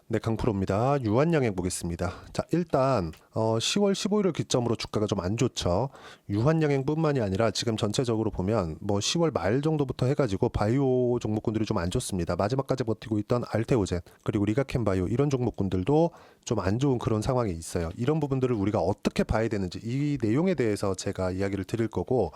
네, 강프로입니다. 유한양행 보겠습니다. 자, 일단 10월 15일을 기점으로 주가가 좀 안 좋죠. 유한양행뿐만이 아니라 지금 전체적으로 보면 뭐 10월 말 정도부터 해가지고 바이오 종목군들이 좀 안 좋습니다. 마지막까지 버티고 있던 알테오젠 그리고 리가켄바이오 이런 종목군들도 좀 안 좋은 그런 상황이 있어요. 이런 부분들을 우리가 어떻게 봐야 되는지 이 내용에 대해서 제가 이야기를 드릴 거고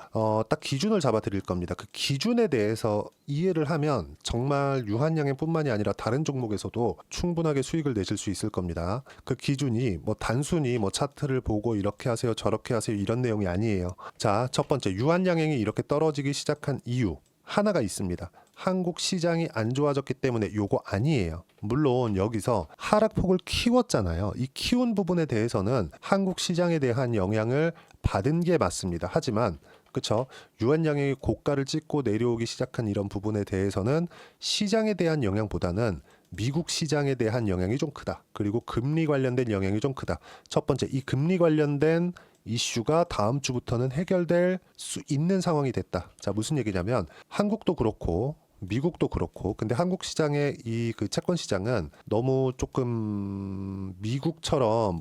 딱 기준을 잡아 드릴 겁니다. 그 기준에 대해서 이해를 하면 정말 유한양행뿐만이 아니라 다른 종목에서도 충분하게 수익을 내실 수 있을 겁니다. 그 기준이 뭐 단순히 뭐 차트를 보고 이렇게 하세요 저렇게 하세요 이런 내용이 아니에요. 자, 첫 번째 유한양행이 이렇게 떨어지기 시작한 이유 하나가 있습니다. 한국 시장이 안 좋아졌기 때문에 요거 아니에요. 물론 여기서 하락폭을 키웠잖아요. 이 키운 부분에 대해서는 한국 시장에 대한 영향을 받은 게 맞습니다. 하지만 그쵸? 유한양행이 고가를 찍고 내려오기 시작한 이런 부분에 대해서는 시장에 대한 영향보다는 미국 시장에 대한 영향이 좀 크다. 그리고 금리 관련된 영향이 좀 크다. 첫 번째, 이 금리 관련된 이슈가 다음 주부터는 해결될 수 있는 상황이 됐다. 자, 무슨 얘기냐면 한국도 그렇고 미국도 그렇고 근데 한국 시장의 이 그 채권 시장은 너무 조금 미국처럼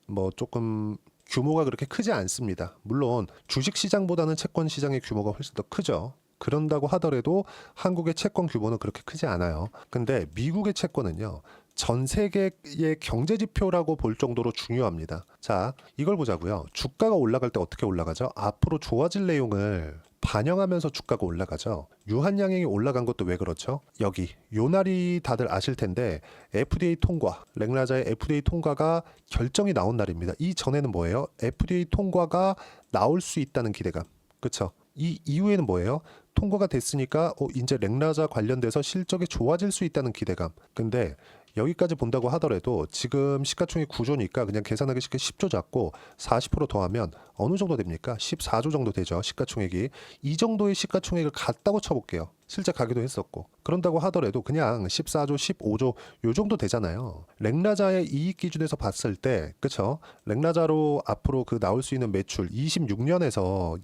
뭐 조금 규모가 그렇게 크지 않습니다. 물론 주식 시장보다는 채권 시장의 규모가 훨씬 더 크죠. 그런다고 하더라도 한국의 채권 규모는 그렇게 크지 않아요. 근데 미국의 채권은요. 전 세계의 경제 지표라고 볼 정도로 중요합니다. 자, 이걸 보자고요. 주가가 올라갈 때 어떻게 올라가죠? 앞으로 좋아질 내용을 반영하면서 주가가 올라가죠. 유한양행이 올라간 것도 왜 그렇죠? 여기 요 날이 다들 아실 텐데 FDA 통과, 렉라자의 FDA 통과가 결정이 나온 날입니다. 이 전에는 뭐예요? FDA 통과가 나올 수 있다는 기대감. 그렇죠? 이 이후에는 뭐예요? 통과가 됐으니까 이제 렉라자 관련돼서 실적이 좋아질 수 있다는 기대감. 근데 여기까지 본다고 하더라도 지금 시가총액 9조니까 그냥 계산하기 쉽게 10조 잡고 40% 더하면 어느 정도 됩니까? 14조 정도 되죠. 시가총액이. 이 정도의 시가총액을 갔다고 쳐볼게요. 실제 가기도 했었고. 그런다고 하더라도 그냥 14조, 15조 요 정도 되잖아요. 렉라자의 이익 기준에서 봤을 때 그쵸? 렉라자로 앞으로 그 나올 수 있는 매출 26년에서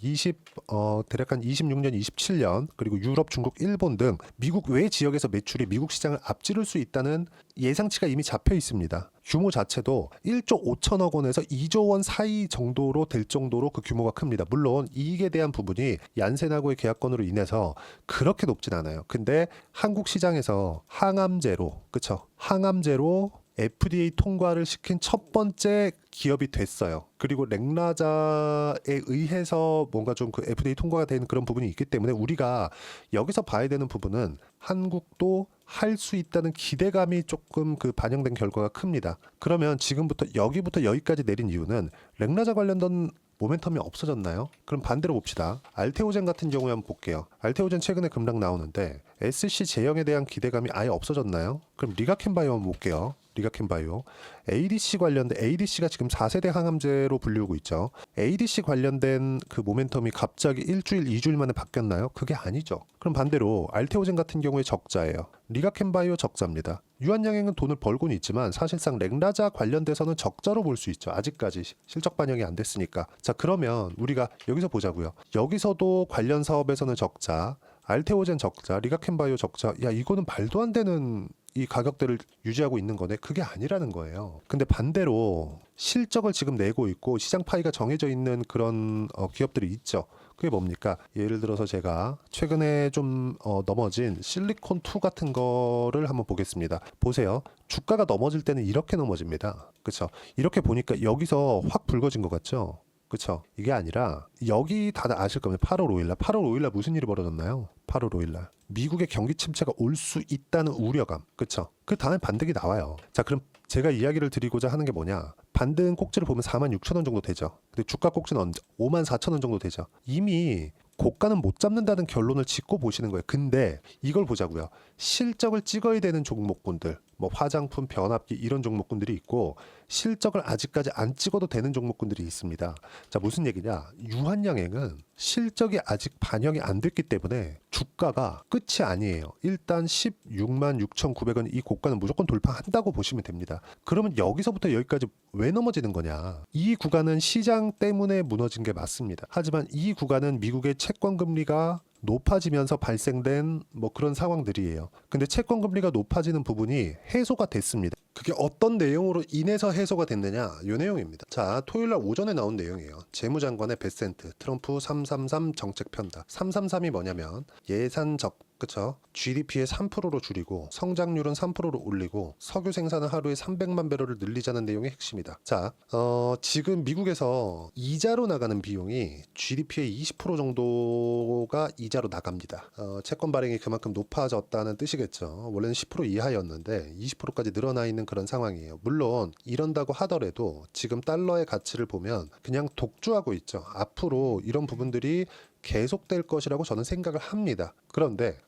대략 한 26년, 27년 그리고 유럽, 중국, 일본 등 미국 외 지역에서 매출이 미국 시장을 앞지를 수 있다는 예상치가 이미 잡혀 있습니다. 규모 자체도 1조 5천억 원에서 2조 원 사이 정도로 될 정도로 그 규모가 큽니다. 물론 이익에 대한 부분이 얀센하고의 계약권으로 인해서 그렇게 높진 않아요. 근데 한국 시장에서 항암제로, 그쵸? 항암제로 FDA 통과를 시킨 첫 번째 기업이 됐어요. 그리고 렉라자에 의해서 뭔가 좀 그 FDA 통과가 된 그런 부분이 있기 때문에 우리가 여기서 봐야 되는 부분은 한국도 할 수 있다는 기대감이 조금 그 반영된 결과가 큽니다. 그러면 지금부터 여기부터 여기까지 내린 이유는 렉라자 관련된 모멘텀이 없어졌나요? 그럼 반대로 봅시다. 알테오젠 같은 경우에 한번 볼게요. 알테오젠 최근에 급락 나오는데 SC 제형에 대한 기대감이 아예 없어졌나요? 그럼 리가켄바이오 한번 볼게요. 리가켄바이오. ADC 관련된 ADC가 지금 4세대 항암제로 불리우고 있죠. ADC 관련된 그 모멘텀이 갑자기 일주일, 2주일 만에 바뀌었나요? 그게 아니죠. 그럼 반대로 알테오젠 같은 경우에 적자예요. 리가켄바이오 적자입니다. 유한양행은 돈을 벌고는 있지만 사실상 렉라자 관련돼서는 적자로 볼 수 있죠. 아직까지 실적 반영이 안 됐으니까. 자, 그러면 우리가 여기서 보자고요. 여기서도 관련 사업에서는 적자, 알테오젠 적자, 리가켄바이오 적자. 야, 이거는 말도 안 되는 이 가격대를 유지하고 있는 거네. 그게 아니라는 거예요. 근데 반대로 실적을 지금 내고 있고 시장 파이가 정해져 있는 그런 기업들이 있죠. 그게 뭡니까? 예를 들어서 제가 최근에 좀 넘어진 실리콘2 같은 거를 한번 보겠습니다. 보세요. 주가가 넘어질 때는 이렇게 넘어집니다. 그렇죠? 이렇게 보니까 여기서 확 붉어진 것 같죠? 그쵸? 이게 아니라 여기 다들 아실 겁니다. 8월 5일날 8월 5일날 무슨 일이 벌어졌나요? 8월 5일날 미국의 경기 침체가 올 수 있다는 우려감. 그쵸? 그 다음에 반등이 나와요. 자, 그럼 제가 이야기를 드리고자 하는 게 뭐냐? 반등 꼭지를 보면 46,000원 정도 되죠. 근데 주가 꼭지는 언제? 54,000원 정도 되죠. 이미 고가는 못 잡는다는 결론을 짓고 보시는 거예요. 근데 이걸 보자고요. 실적을 찍어야 되는 종목군들, 뭐 화장품, 변압기 이런 종목군들이 있고 실적을 아직까지 안 찍어도 되는 종목군들이 있습니다. 자, 무슨 얘기냐? 유한양행은 실적이 아직 반영이 안 됐기 때문에 주가가 끝이 아니에요. 일단 16만 6,900원 이 고가는 무조건 돌파한다고 보시면 됩니다. 그러면 여기서부터 여기까지 왜 넘어지는 거냐? 이 구간은 시장 때문에 무너진 게 맞습니다. 하지만 이 구간은 미국의 채권 금리가 높아지면서 발생된 뭐 그런 상황들이에요. 근데 채권 금리가 높아지는 부분이 해소가 됐습니다. 그게 어떤 내용으로 인해서 해소가 됐느냐, 이 내용입니다. 자, 토요일 날 오전에 나온 내용이에요. 재무장관의 베센트, 트럼프 333 정책 편다. 333이 뭐냐면 예산적, 그쵸? GDP의 3%로 줄이고 성장률은 3%로 올리고 석유 생산을 하루에 300만 배럴을 늘리자는 내용이 핵심이다. 자, 지금 미국에서 이자로 나가는 비용이 GDP의 20% 정도가 이자로 나갑니다. 채권 발행이 그만큼 높아졌다는 뜻이겠죠. 원래는 10% 이하였는데 20%까지 늘어나 있는 그런 상황이에요. 물론 이런다고 하더라도 지금 달러의 가치를 보면 그냥 독주하고 있죠. 앞으로 이런 부분들이 계속될 것이라고 저는 생각을 합니다. 그런데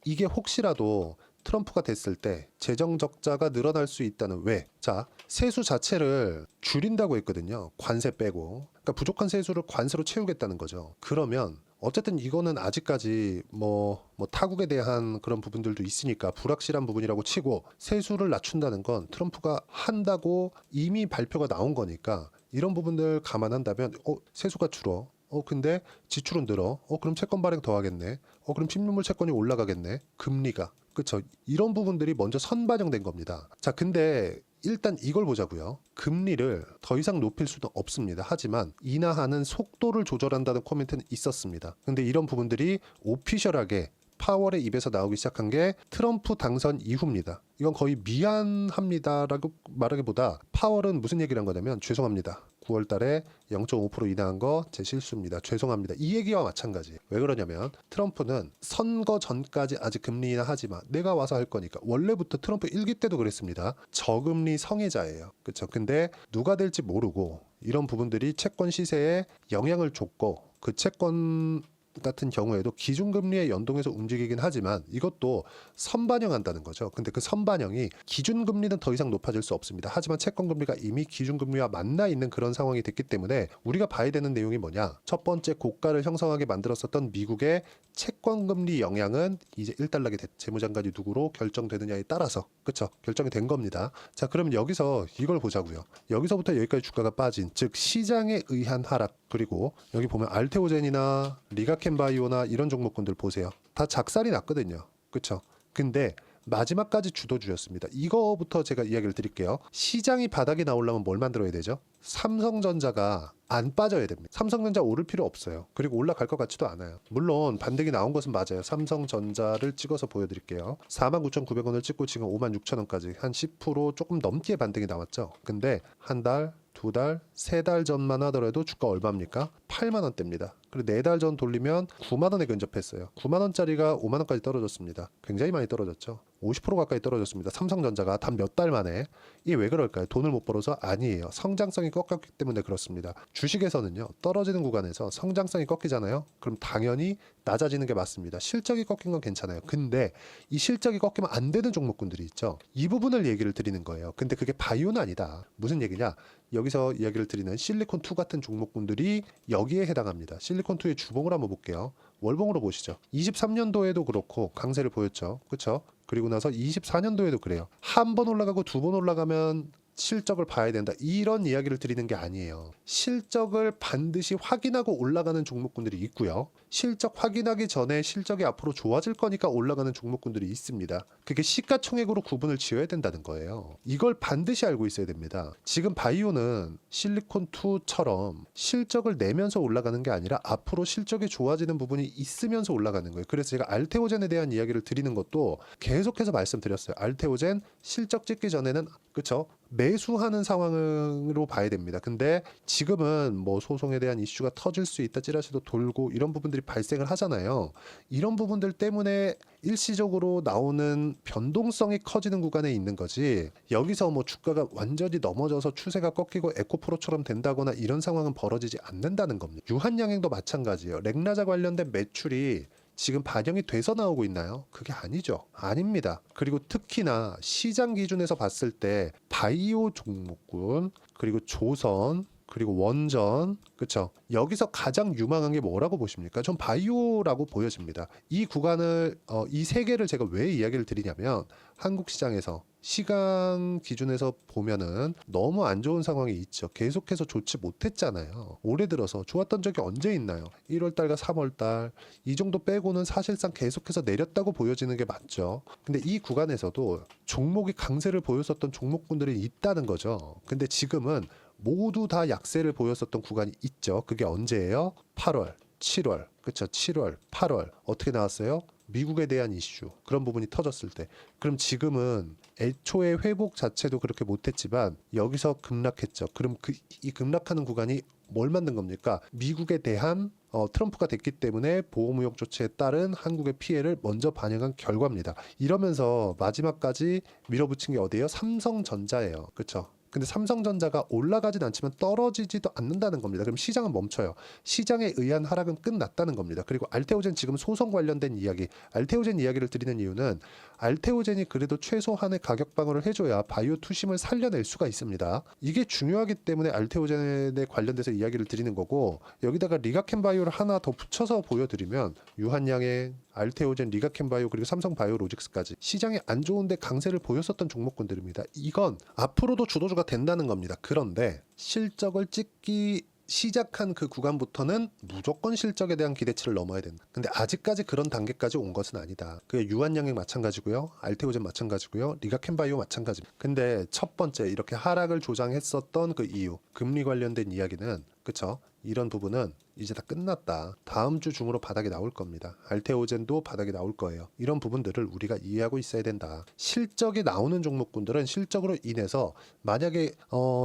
이게 혹시라도 트럼프가 됐을 때 재정 적자가 늘어날 수 있다는 왜? 자, 세수 자체를 줄인다고 했거든요. 관세 빼고. 그러니까 부족한 세수를 관세로 채우겠다는 거죠. 그러면 어쨌든 이거는 아직까지 뭐 타국에 대한 그런 부분들도 있으니까 불확실한 부분이라고 치고 세수를 낮춘다는 건 트럼프가 한다고 이미 발표가 나온 거니까 이런 부분들 감안한다면 세수가 줄어. 근데 지출은 늘어. 그럼 채권 발행 더 하겠네. 그럼 신문물 채권이 올라가겠네. 금리가. 그쵸? 이런 부분들이 먼저 선반영된 겁니다. 자, 근데 일단 이걸 보자고요. 금리를 더 이상 높일 수는 없습니다. 하지만 인하하는 속도를 조절한다는 코멘트는 있었습니다. 근데 이런 부분들이 오피셜하게 파월의 입에서 나오기 시작한 게 트럼프 당선 이후입니다. 이건 거의 미안합니다라고 말하기보다 파월은 무슨 얘기를 한 거냐면 죄송합니다. 9월 달에 0.5% 인하한 거 제 실수입니다. 죄송합니다. 이 얘기와 마찬가지. 왜 그러냐면 트럼프는 선거 전까지 아직 금리 인하하지 마. 내가 와서 할 거니까. 원래부터 트럼프 1기 때도 그랬습니다. 저금리 성애자예요. 그렇죠? 근데 누가 될지 모르고 이런 부분들이 채권 시세에 영향을 줬고 그 채권 같은 경우에도 기준금리에 연동해서 움직이긴 하지만 이것도 선반영한다는 거죠. 근데 그 선반영이 기준금리는 더 이상 높아질 수 없습니다. 하지만 채권금리가 이미 기준금리와 만나 있는 그런 상황이 됐기 때문에 우리가 봐야 되는 내용이 뭐냐. 첫 번째 고가를 형성하게 만들었었던 미국의 채권금리 영향은 이제 1달러게 재무장관이 누구로 결정되느냐에 따라서 그쵸? 결정이 된 겁니다. 자, 그럼 여기서 이걸 보자고요. 여기서부터 여기까지 주가가 빠진 즉 시장에 의한 하락 그리고 여기 보면 알테오젠이나 리가켄바이오나 이런 종목군들 보세요. 다 작살이 났거든요. 그쵸? 근데 마지막까지 주도주였습니다. 이거부터 제가 이야기를 드릴게요. 시장이 바닥이 나오려면 뭘 만들어야 되죠? 삼성전자가 안 빠져야 됩니다. 삼성전자 오를 필요 없어요. 그리고 올라갈 것 같지도 않아요. 물론 반등이 나온 것은 맞아요. 삼성전자를 찍어서 보여드릴게요. 49,900원을 찍고 지금 56,000원까지 한 10% 조금 넘게 반등이 나왔죠. 근데 한 달, 두 달, 세 달 전만 하더라도 주가 얼마입니까? 8만 원대입니다. 그리고 4달 전 돌리면 9만 원에 근접했어요. 9만 원짜리가 5만 원까지 떨어졌습니다. 굉장히 많이 떨어졌죠. 50% 가까이 떨어졌습니다. 삼성전자가 단 몇 달 만에. 이게 왜 그럴까요? 돈을 못 벌어서? 아니에요. 성장성이 꺾였기 때문에 그렇습니다. 주식에서는요. 떨어지는 구간에서 성장성이 꺾이잖아요. 그럼 당연히 낮아지는 게 맞습니다. 실적이 꺾인 건 괜찮아요. 근데 이 실적이 꺾이면 안 되는 종목군들이 있죠. 이 부분을 얘기를 드리는 거예요. 근데 그게 바이오는 아니다. 무슨 얘기냐? 여기서 이야기를 드리는 실리콘2 같은 종목군들이 여기에 해당합니다. 실리콘2의 주봉을 한번 볼게요. 월봉으로 보시죠. 23년도에도 그렇고 강세를 보였죠. 그렇죠? 그리고 나서 24년도에도 그래요. 한 번 올라가고 두 번 올라가면 실적을 봐야 된다. 이런 이야기를 드리는 게 아니에요. 실적을 반드시 확인하고 올라가는 종목군들이 있고요. 실적 확인하기 전에 실적이 앞으로 좋아질 거니까 올라가는 종목군들이 있습니다. 그게 시가총액으로 구분을 지어야 된다는 거예요. 이걸 반드시 알고 있어야 됩니다. 지금 바이오는 실리콘2처럼 실적을 내면서 올라가는 게 아니라 앞으로 실적이 좋아지는 부분이 있으면서 올라가는 거예요. 그래서 제가 알테오젠에 대한 이야기를 드리는 것도 계속해서 말씀드렸어요. 알테오젠 실적 찍기 전에는 그쵸? 매수하는 상황으로 봐야 됩니다. 근데 지금은 뭐 소송에 대한 이슈가 터질 수 있다, 찌라시도 돌고 이런 부분들이 발생을 하잖아요. 이런 부분들 때문에 일시적으로 나오는 변동성이 커지는 구간에 있는 거지. 여기서 뭐 주가가 완전히 넘어져서 추세가 꺾이고 에코프로처럼 된다거나 이런 상황은 벌어지지 않는다는 겁니다. 유한양행도 마찬가지예요. 렉라자 관련된 매출이 지금 반영이 돼서 나오고 있나요? 그게 아니죠. 아닙니다. 그리고 특히나 시장 기준에서 봤을 때 바이오 종목군 그리고 조선 그리고 원전 그렇죠. 여기서 가장 유망한 게 뭐라고 보십니까? 전 바이오라고 보여집니다. 이 구간을 이 세 개를 제가 왜 이야기를 드리냐면 한국 시장에서 시간 기준에서 보면은 너무 안 좋은 상황이 있죠. 계속해서 좋지 못했잖아요. 올해 들어서 좋았던 적이 언제 있나요? 1월달과 3월달 이 정도 빼고는 사실상 계속해서 내렸다고 보여지는 게 맞죠. 근데 이 구간에서도 종목이 강세를 보였었던 종목군들이 있다는 거죠. 근데 지금은 모두 다 약세를 보였었던 구간이 있죠. 그게 언제예요? 8월, 7월, 그렇죠? 7월, 8월 어떻게 나왔어요? 미국에 대한 이슈 그런 부분이 터졌을 때. 그럼 지금은 애초에 회복 자체도 그렇게 못했지만 여기서 급락했죠. 그럼 이 급락하는 구간이 뭘 만든 겁니까? 미국에 대한 트럼프가 됐기 때문에 보호무역 조치에 따른 한국의 피해를 먼저 반영한 결과입니다. 이러면서 마지막까지 밀어붙인 게 어디예요? 삼성전자예요. 그렇죠? 근데 삼성전자가 올라가진 않지만 떨어지지도 않는다는 겁니다. 그럼 시장은 멈춰요. 시장에 의한 하락은 끝났다는 겁니다. 그리고 알테오젠 지금 소송 관련된 이야기, 알테오젠 이야기를 드리는 이유는 알테오젠이 그래도 최소한의 가격 방어를 해줘야 바이오 투심을 살려낼 수가 있습니다. 이게 중요하기 때문에 알테오젠에 관련돼서 이야기를 드리는 거고, 여기다가 리가켄바이오를 하나 더 붙여서 보여드리면 유한양행, 알테오젠, 리가켄바이오 그리고 삼성바이오로직스까지 시장이 안 좋은데 강세를 보였었던 종목군들입니다. 이건 앞으로도 주도주가 된다는 겁니다. 그런데 실적을 찍기 시작한 그 구간부터는 무조건 실적에 대한 기대치를 넘어야 된다. 근데 아직까지 그런 단계까지 온 것은 아니다. 그게 유한양행 마찬가지고요. 알테오젠 마찬가지고요. 리가켄바이오 마찬가지입니다. 근데 첫 번째 이렇게 하락을 조장했었던 그 이유, 금리 관련된 이야기는 그쵸? 이런 부분은 이제 다 끝났다. 다음 주 중으로 바닥이 나올 겁니다. 알테오젠도 바닥이 나올 거예요. 이런 부분들을 우리가 이해하고 있어야 된다. 실적이 나오는 종목군들은 실적으로 인해서 만약에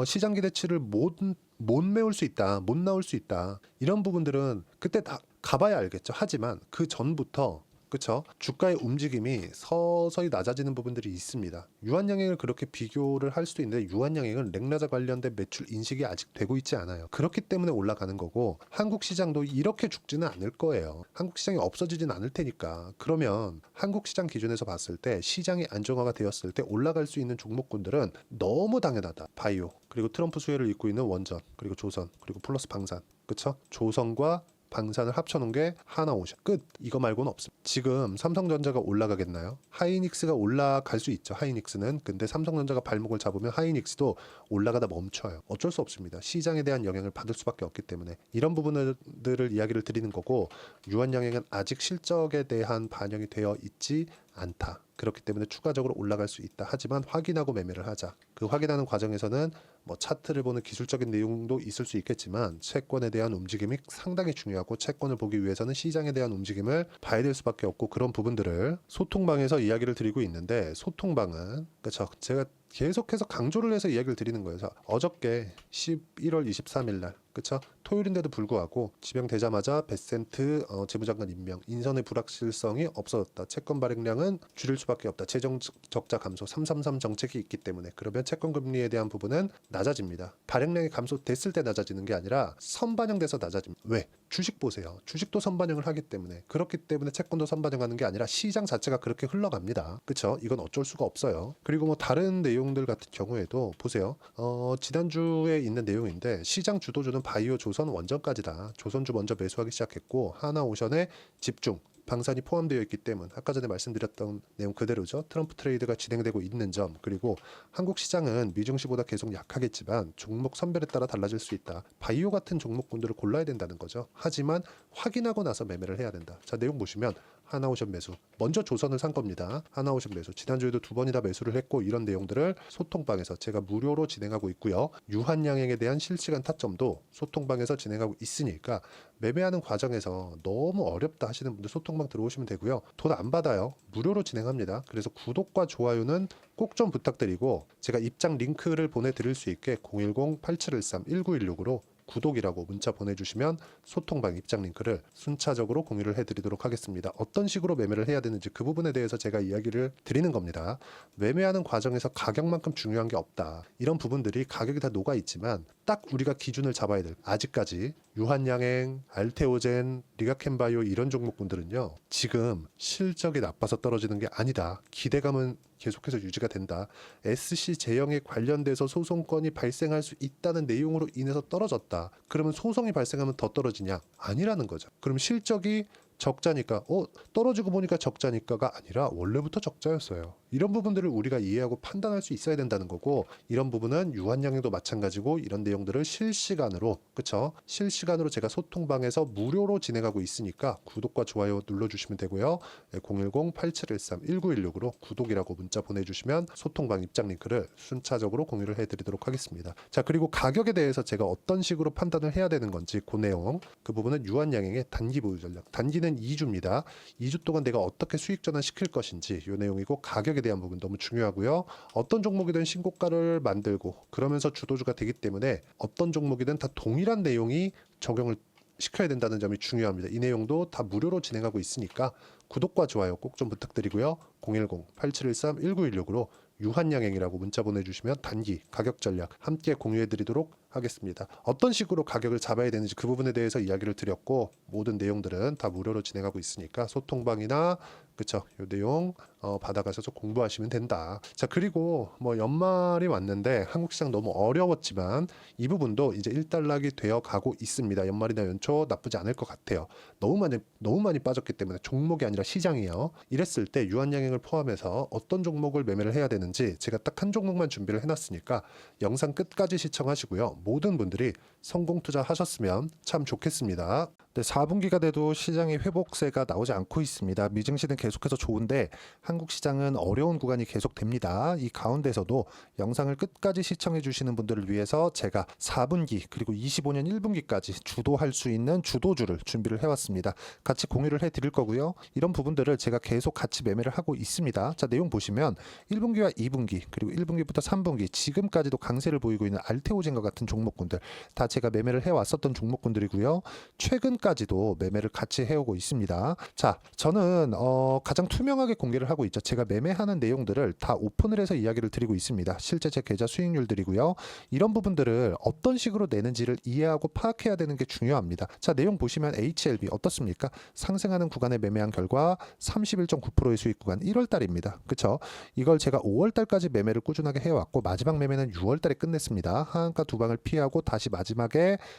시장 기대치를 못 메울 수 있다, 못 나올 수 있다. 이런 부분들은 그때 다 가봐야 알겠죠. 하지만 그 전부터 그렇죠. 주가의 움직임이 서서히 낮아지는 부분들이 있습니다. 유한양행을 그렇게 비교를 할 수도 있는데 유한양행은 렉나자 관련된 매출 인식이 아직 되고 있지 않아요. 그렇기 때문에 올라가는 거고 한국 시장도 이렇게 죽지는 않을 거예요. 한국 시장이 없어지진 않을 테니까. 그러면 한국 시장 기준에서 봤을 때 시장이 안정화가 되었을 때 올라갈 수 있는 종목군들은 너무 당연하다. 바이오 그리고 트럼프 수혜를 잇고 있는 원전 그리고 조선 그리고 플러스 방산 그렇죠? 조선과 방산을 합쳐놓은 게 하나오션 끝. 이거 말고는 없습니다. 지금 삼성전자가 올라가겠나요? 하이닉스가 올라갈 수 있죠. 하이닉스는. 근데 삼성전자가 발목을 잡으면 하이닉스도 올라가다 멈춰요. 어쩔 수 없습니다. 시장에 대한 영향을 받을 수밖에 없기 때문에 이런 부분들을 이야기를 드리는 거고 유한양행은 아직 실적에 대한 반영이 되어 있지 않다. 그렇기 때문에 추가적으로 올라갈 수 있다. 하지만 확인하고 매매를 하자. 그 확인하는 과정에서는 뭐 차트를 보는 기술적인 내용도 있을 수 있겠지만 채권에 대한 움직임이 상당히 중요하고 채권을 보기 위해서는 시장에 대한 움직임을 봐야 될 수밖에 없고 그런 부분들을 소통방에서 이야기를 드리고 있는데 소통방은 그렇죠. 제가 계속해서 강조를 해서 이야기를 드리는 거예요. 어저께 11월 23일 날 그쵸? 토요일인데도 불구하고 지명되자마자 베센트 재무장관 임명, 인선의 불확실성이 없어졌다. 채권 발행량은 줄일 수밖에 없다. 재정 적자 감소 333 정책이 있기 때문에 그러면 채권 금리에 대한 부분은 낮아집니다. 발행량이 감소됐을 때 낮아지는 게 아니라 선반영돼서 낮아집니다. 왜? 주식 보세요. 주식도 선반영을 하기 때문에 그렇기 때문에 채권도 선반영하는 게 아니라 시장 자체가 그렇게 흘러갑니다. 그쵸? 이건 어쩔 수가 없어요. 그리고 뭐 다른 내용들 같은 경우에도 보세요. 지난주에 있는 내용인데 시장 주도주는 바이오, 조선, 원전까지다. 조선주 먼저 매수하기 시작했고 하나오션에 집중. 방산이 포함되어 있기 때문에 아까 전에 말씀드렸던 내용 그대로죠. 트럼프 트레이드가 진행되고 있는 점 그리고 한국 시장은 미증시보다 계속 약하겠지만 종목 선별에 따라 달라질 수 있다. 바이오 같은 종목군들을 골라야 된다는 거죠. 하지만 확인하고 나서 매매를 해야 된다. 자 내용 보시면 하나오션 매수 먼저 조선을 산 겁니다. 하나오션 매수 지난주에도 2번이나 매수를 했고 이런 내용들을 소통방에서 제가 무료로 진행하고 있고요. 유한양행에 대한 실시간 타점도 소통방에서 진행하고 있으니까 매매하는 과정에서 너무 어렵다 하시는 분들 소통방 들어오시면 되고요. 돈 안 받아요. 무료로 진행합니다. 그래서 구독과 좋아요는 꼭 좀 부탁드리고 제가 입장 링크를 보내드릴 수 있게 010-8713-1916으로 구독이라고 문자 보내주시면 소통방 입장 링크를 순차적으로 공유를 해드리도록 하겠습니다. 어떤 식으로 매매를 해야 되는지 그 부분에 대해서 제가 이야기를 드리는 겁니다. 매매하는 과정에서 가격만큼 중요한 게 없다. 이런 부분들이 가격이 다 녹아있지만 딱 우리가 기준을 잡아야 될 아직까지 유한양행, 알테오젠, 리가켄바이오 이런 종목군들은요. 지금 실적이 나빠서 떨어지는 게 아니다. 기대감은 계속해서 유지가 된다. SC 제형에 관련돼서 소송건이 발생할 수 있다는 내용으로 인해서 떨어졌다. 그러면 소송이 발생하면 더 떨어지냐? 아니라는 거죠. 그럼 실적이 적자니까 떨어지고 보니까 적자니까가 아니라 원래부터 적자였어요. 이런 부분들을 우리가 이해하고 판단할 수 있어야 된다는 거고, 이런 부분은 유한양행도 마찬가지고 이런 내용들을 실시간으로, 그쵸? 실시간으로 제가 소통방에서 무료로 진행하고 있으니까 구독과 좋아요 눌러주시면 되고요. 010-8713-1916으로 구독이라고 문자 보내주시면 소통방 입장 링크를 순차적으로 공유를 해드리도록 하겠습니다. 자, 그리고 가격에 대해서 제가 어떤 식으로 판단을 해야 되는 건지 그 내용, 그 부분은 유한양행의 단기 보유 전략. 단기는 2주입니다. 2주 동안 내가 어떻게 수익 전환 시킬 것인지 이 내용이고, 가격에 대한 부분 너무 중요하고요. 어떤 종목이든 신고가를 만들고 그러면서 주도주가 되기 때문에 어떤 종목이든 다 동일한 내용이 적용을 시켜야 된다는 점이 중요합니다. 이 내용도 다 무료로 진행하고 있으니까 구독과 좋아요 꼭 좀 부탁드리고요. 010-8713-1916으로 유한양행이라고 문자 보내주시면 단기 가격 전략 함께 공유해드리도록 하겠습니다. 어떤 식으로 가격을 잡아야 되는지 그 부분에 대해서 이야기를 드렸고, 모든 내용들은 다 무료로 진행하고 있으니까 소통방이나 그쵸, 요 내용 받아가셔서 공부하시면 된다. 자, 그리고 뭐 연말이 왔는데 한국 시장 너무 어려웠지만 이 부분도 이제 일단락이 되어 가고 있습니다. 연말이나 연초 나쁘지 않을 것 같아요. 너무 많이 빠졌기 때문에, 종목이 아니라 시장이요. 이랬을 때 유한양행을 포함해서 어떤 종목을 매매를 해야 되는지 제가 딱 한 종목만 준비를 해놨으니까 영상 끝까지 시청하시고요. 모든 분들이 성공 투자하셨으면 참 좋겠습니다. 네, 4분기가 돼도 시장의 회복세가 나오지 않고 있습니다. 미증시는 계속해서 좋은데 한국 시장은 어려운 구간이 계속됩니다. 이 가운데서도 영상을 끝까지 시청해 주시는 분들을 위해서 제가 4분기 그리고 25년 1분기까지 주도할 수 있는 주도주를 준비를 해왔습니다. 같이 공유를 해드릴 거고요. 이런 부분들을 제가 계속 같이 매매를 하고 있습니다. 자, 내용 보시면 1분기와 2분기 그리고 1분기부터 3분기 지금까지도 강세를 보이고 있는 알테오젠과 같은 종목군들 다 제가 매매를 해왔었던 종목군들이고요. 최근까지도 매매를 같이 해오고 있습니다. 자, 저는 가장 투명하게 공개를 하고 있죠. 제가 매매하는 내용들을 다 오픈을 해서 이야기를 드리고 있습니다. 실제 제 계좌 수익률들이고요. 이런 부분들을 어떤 식으로 내는지를 이해하고 파악해야 되는 게 중요합니다. 자, 내용 보시면 HLB 어떻습니까? 상승하는 구간에 매매한 결과 31.9%의 수익 구간 1월 달입니다. 그쵸? 이걸 제가 5월 달까지 매매를 꾸준하게 해왔고, 마지막 매매는 6월 달에 끝냈습니다. 하한가 두 방을 피하고 다시 마지막에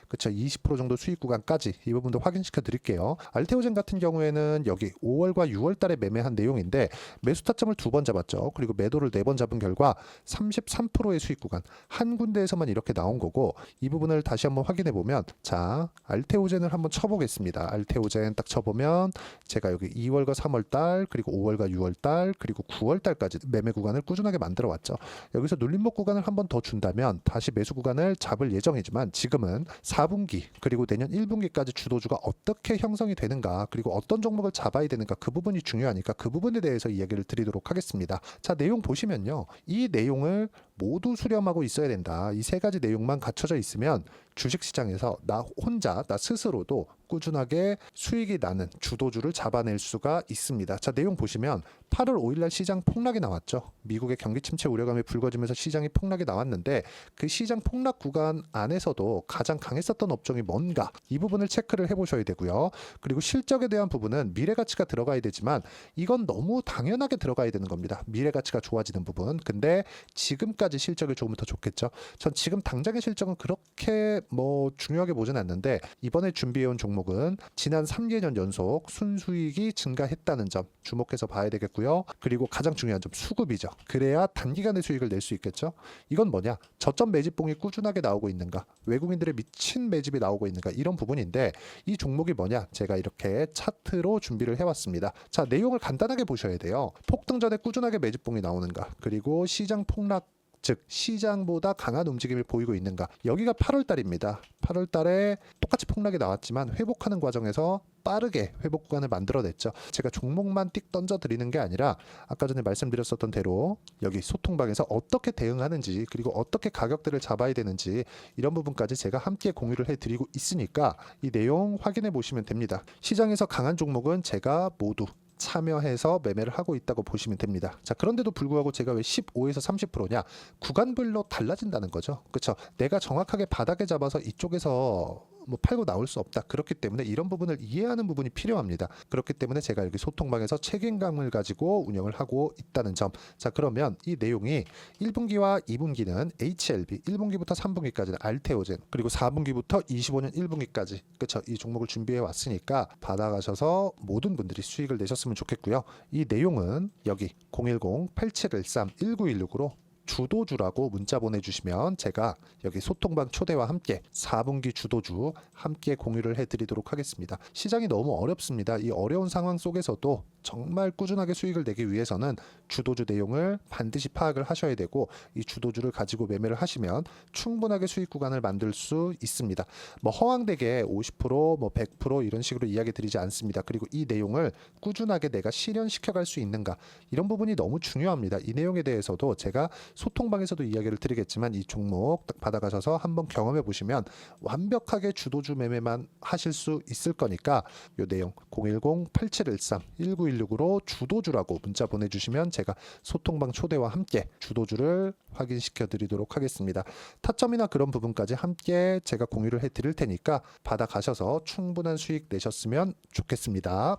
그쵸, 20% 정도 수익 구간까지 이 부분도 확인시켜 드릴게요. 알테오젠 같은 경우에는 여기 5월과 6월 달에 매매한 내용인데 매수 타점을 2번 잡았죠. 그리고 매도를 4번 잡은 결과 33%의 수익 구간 한 군데에서만 이렇게 나온 거고, 이 부분을 다시 한번 확인해 보면, 자, 알테오젠을 한번 쳐보겠습니다. 알테오젠 딱 쳐보면 제가 여기 2월과 3월 달 그리고 5월과 6월 달 그리고 9월 달까지 매매 구간을 꾸준하게 만들어 왔죠. 여기서 눌림목 구간을 한번 더 준다면 다시 매수 구간을 잡을 예정이지만, 지금은 4분기 그리고 내년 1분기까지 주도주가 어떻게 형성이 되는가, 그리고 어떤 종목을 잡아야 되는가, 그 부분이 중요하니까 그 부분에 대해서 이야기를 드리도록 하겠습니다. 자, 내용 보시면요. 이 내용을 모두 수렴하고 있어야 된다. 이 세 가지 내용만 갖춰져 있으면 주식시장에서 나 혼자, 나 스스로도 꾸준하게 수익이 나는 주도주를 잡아낼 수가 있습니다. 자, 내용 보시면 8월 5일날 시장 폭락이 나왔죠. 미국의 경기 침체 우려감이 불거지면서 시장이 폭락이 나왔는데, 그 시장 폭락 구간 안에서도 가장 강했었던 업종이 뭔가, 이 부분을 체크를 해보셔야 되고요. 그리고 실적에 대한 부분은 미래가치가 들어가야 되지만 이건 너무 당연하게 들어가야 되는 겁니다. 미래가치가 좋아지는 부분. 근데 지금까지 실적이 좋으면 더 좋겠죠. 전 지금 당장의 실적은 그렇게 뭐 중요하게 보진 않는데, 이번에 준비해온 종목은 지난 3개년 연속 순수익이 증가했다는 점 주목해서 봐야 되겠고요. 그리고 가장 중요한 점, 수급이죠. 그래야 단기간에 수익을 낼 수 있겠죠. 이건 뭐냐? 저점 매집봉이 꾸준하게 나오고 있는가, 외국인들의 미친 매집이 나오고 있는가, 이런 부분인데, 이 종목이 뭐냐? 제가 이렇게 차트로 준비를 해왔습니다. 자, 내용을 간단하게 보셔야 돼요. 폭등 전에 꾸준하게 매집봉이 나오는가, 그리고 시장 폭락, 즉 시장보다 강한 움직임을 보이고 있는가. 여기가 8월 달입니다. 8월 달에 똑같이 폭락이 나왔지만 회복하는 과정에서 빠르게 회복 구간을 만들어냈죠. 제가 종목만 띡 던져 드리는 게 아니라 아까 전에 말씀드렸었던 대로 여기 소통방에서 어떻게 대응하는지, 그리고 어떻게 가격대를 잡아야 되는지, 이런 부분까지 제가 함께 공유를 해드리고 있으니까 이 내용 확인해 보시면 됩니다. 시장에서 강한 종목은 제가 모두 참여해서 매매를 하고 있다고 보시면 됩니다. 자, 그런데도 불구하고 제가 왜 15에서 30%냐? 구간별로 달라진다는 거죠. 그렇죠? 내가 정확하게 바닥에 잡아서 이쪽에서 뭐 팔고 나올 수 없다. 그렇기 때문에 이런 부분을 이해하는 부분이 필요합니다. 그렇기 때문에 제가 여기 소통방에서 책임감을 가지고 운영을 하고 있다는 점. 자, 그러면 이 내용이 1분기와 2분기는 HLB, 1분기부터 3분기까지는 알테오젠, 그리고 4분기부터 25년 1분기까지 그쵸? 이 종목을 준비해 왔으니까 받아가셔서 모든 분들이 수익을 내셨으면 좋겠고요. 이 내용은 여기 010-8713-1916으로 주도주라고 문자 보내주시면 제가 여기 소통방 초대와 함께 4분기 주도주 함께 공유를 해드리도록 하겠습니다. 시장이 너무 어렵습니다. 이 어려운 상황 속에서도 정말 꾸준하게 수익을 내기 위해서는 주도주 내용을 반드시 파악을 하셔야 되고 이 주도주를 가지고 매매를 하시면 충분하게 수익 구간을 만들 수 있습니다. 뭐 허황되게 50%, 뭐 100% 이런 식으로 이야기 드리지 않습니다. 그리고 이 내용을 꾸준하게 내가 실현시켜 갈 수 있는가 이런 부분이 너무 중요합니다. 이 내용에 대해서도 제가 소통방에서도 이야기를 드리겠지만 이 종목 딱 받아가셔서 한번 경험해 보시면 완벽하게 주도주 매매만 하실 수 있을 거니까 이 내용 010-8713-1916으로 주도주라고 문자 보내주시면 제가 소통방 초대와 함께 주도주를 확인시켜 드리도록 하겠습니다. 타점이나 그런 부분까지 함께 제가 공유를 해 드릴 테니까 받아가셔서 충분한 수익 내셨으면 좋겠습니다.